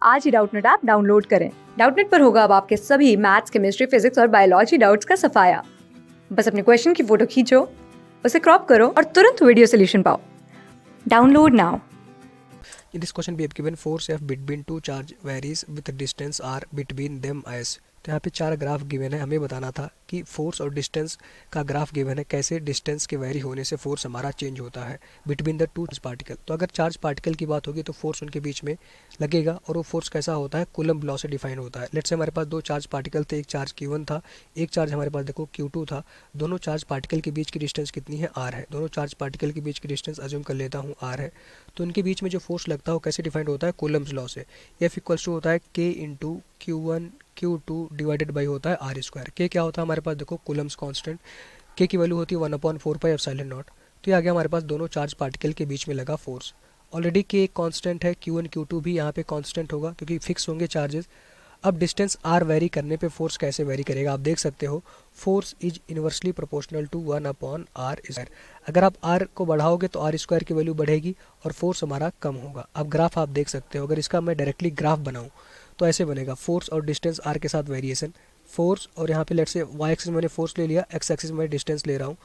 आज ही Doubtnut app download करें। Doubtnut पर होगा अब आपके सभी मैथ्स, केमिस्ट्री, फिजिक्स और बायोलॉजी डाउट्स का सफाया। बस अपने क्वेश्चन की फोटो खींचो, उसे क्रॉप करो और तुरंत वीडियो सोल्यूशन पाओ। Download now. In this question we have given force F between two charge varies with distance r between them as। तो यहाँ पे चार ग्राफ गिवन है, हमें बताना था कि फोर्स और डिस्टेंस का ग्राफ गिवन है, कैसे डिस्टेंस के वेरी होने से फोर्स हमारा चेंज होता है बिटवीन द टू पार्टिकल। तो अगर चार्ज पार्टिकल की बात होगी तो फोर्स उनके बीच में लगेगा और वो फोर्स कैसा होता है, कूलम्ब लॉ से डिफाइन होता है। लेट्स से हमारे पास दो चार्ज पार्टिकल थे, एक चार्ज Q1 था, एक चार्ज हमारे पास देखो Q2 था। दोनों चार्ज पार्टिकल के बीच की डिस्टेंस कितनी है, r है। दोनों चार्ज पार्टिकल के बीच की डिस्टेंस अज्यूम कर लेता हूँ r है। तो इनके बीच में जो फोर्स लगता है वो कैसे डिफाइंड होता है, कूलम्ब्स लॉ से। F इक्वल्स टू होता है K into Q1 Q2 divided by होता है आर स्क्वायर। के क्या होता है हमारे पास, देखो कूलम्स कांस्टेंट, के की वैल्यू होती है 1/4 एप्सिलॉन नॉट। तो ये आ गया हमारे पास दोनों चार्ज पार्टिकल के बीच में लगा फोर्स। ऑलरेडी के एक कांस्टेंट है, Q1 Q2 भी यहाँ पे कांस्टेंट होगा क्योंकि फिक्स होंगे चार्जेस। अब डिस्टेंस r वेरी करने पे फोर्स कैसे वेरी करेगा, आप देख सकते हो force is inversely proportional to 1/r square. अगर आप r को बढ़ाओगे तो r स्क्वायर की वैल्यू बढ़ेगी और फोर्स हमारा कम होगा। अब ग्राफ आप देख सकते हो, अगर इसका मैं डायरेक्टली ग्राफ बनाऊं तो ऐसे बनेगा, फोर्स और डिस्टेंस r के साथ वेरिएशन, फोर्स और यहाँ पे लेट से y एक्सिस मैंने फोर्स ले लिया, x एक्सिस में डिस्टेंस ले रहा हूँ।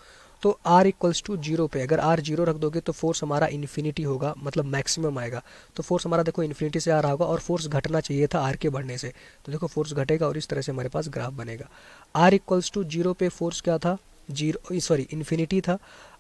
तो r इक्वल्स टू जीरो पे अगर r जीरो रख दोगे तो फोर्स हमारा इन्फिनिटी होगा, मतलब मैक्सिमम आएगा। तो फोर्स हमारा देखो इन्फिनिटी से आ रहा होगा और फोर्स घटना चाहिए था r के बढ़ने से, तो देखो फोर्स घटेगा और इस तरह से हमारे पास ग्राफ बनेगा। r इक्वल्स टू जीरो पे फोर्स क्या था, जीरो सॉरी इन्फिनिटी था।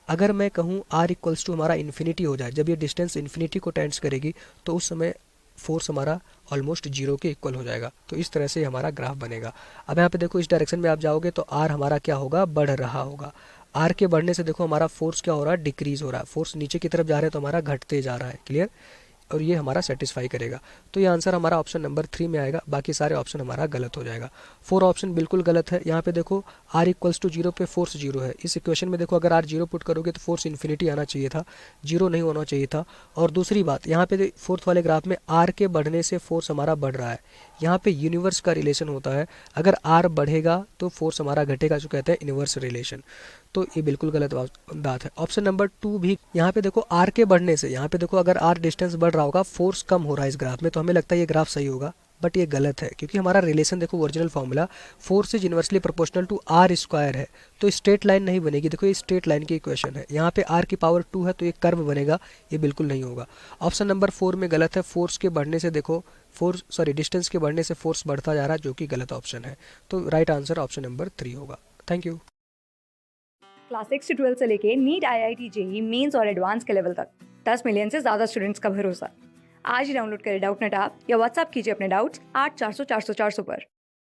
अगर मैं कहूँ r इक्वल्स टू हमारा इन्फिनिटी हो जाए, जब ये डिस्टेंस इन्फिनिटी को टेंड्स करेगी तो उस समय फोर्स हमारा ऑलमोस्ट जीरो के इक्वल हो जाएगा। तो इस तरह से हमारा ग्राफ बनेगा। अब यहाँ पे देखो इस डायरेक्शन में आप जाओगे तो r हमारा क्या होगा, बढ़ रहा होगा। r के बढ़ने से देखो हमारा फोर्स क्या हो रहा है, डिक्रीज हो रहा है। फोर्स नीचे की तरफ जा रहे हैं तो हमारा घटते जा रहा है, क्लियर। और ये हमारा सेटिस्फाई करेगा। तो ये आंसर हमारा ऑप्शन नंबर 3 में आएगा, बाकी सारे ऑप्शन हमारा गलत हो जाएगा। 4 ऑप्शन बिल्कुल गलत है। यहाँ पे देखो r इक्वल्स टू जीरो पे फोर्स जीरो है। इस इक्वेशन में देखो अगर r जीरो पुट करोगे तो फोर्स इन्फिनिटी आना चाहिए था, जीरो नहीं होना चाहिए था। और दूसरी बात यहाँ पे फोर्थ वाले ग्राफ में r के बढ़ने से फोर्स हमारा बढ़ रहा है। यहाँ पे यूनिवर्स का रिलेशन होता है, अगर r बढ़ेगा तो फोर्स हमारा घटेगा, जो कहते हैं इनवर्स रिलेशन। तो ये बिल्कुल गलत बात है। ऑप्शन नंबर 2 भी, यहाँ पे देखो r के बढ़ने से, यहाँ पे देखो अगर r डिस्टेंस बढ़ रहा होगा, फोर्स कम हो रहा है इस ग्राफ में, तो हमें लगता है ये ग्राफ सही होगा, बट ये गलत है क्योंकि हमारा रिलेशन देखो original formula force is inversely proportional to r square है। तो स्ट्रेट लाइन नहीं बनेगी, देखो ये स्ट्रेट लाइन की इक्वेशन है, यहाँ पे r की पावर 2 है तो ये कर्व बनेगा, ये बिल्कुल नहीं होगा। ऑप्शन नंबर 4 में गलत है, फोर्स के बढ़ने से देखो फोर्स सॉरी डिस्टेंस के बढ़ने से फोर्स बढ़ता जा रहा है, जो कि गलत ऑप्शन है। तो राइट आंसर ऑप्शन नंबर 3 होगा। Thank you. क्लास 6 से 12 से लेके नीट, IIT, जेई मेंस और एडवांस के लेवल तक 10 मिलियन से ज्यादा स्टूडेंट्स का भरोसा। आज ही डाउनलोड करें डाउटनेट ऐप या व्हाट्सएप कीजिए अपने डाउट्स 8400 400 400 पर।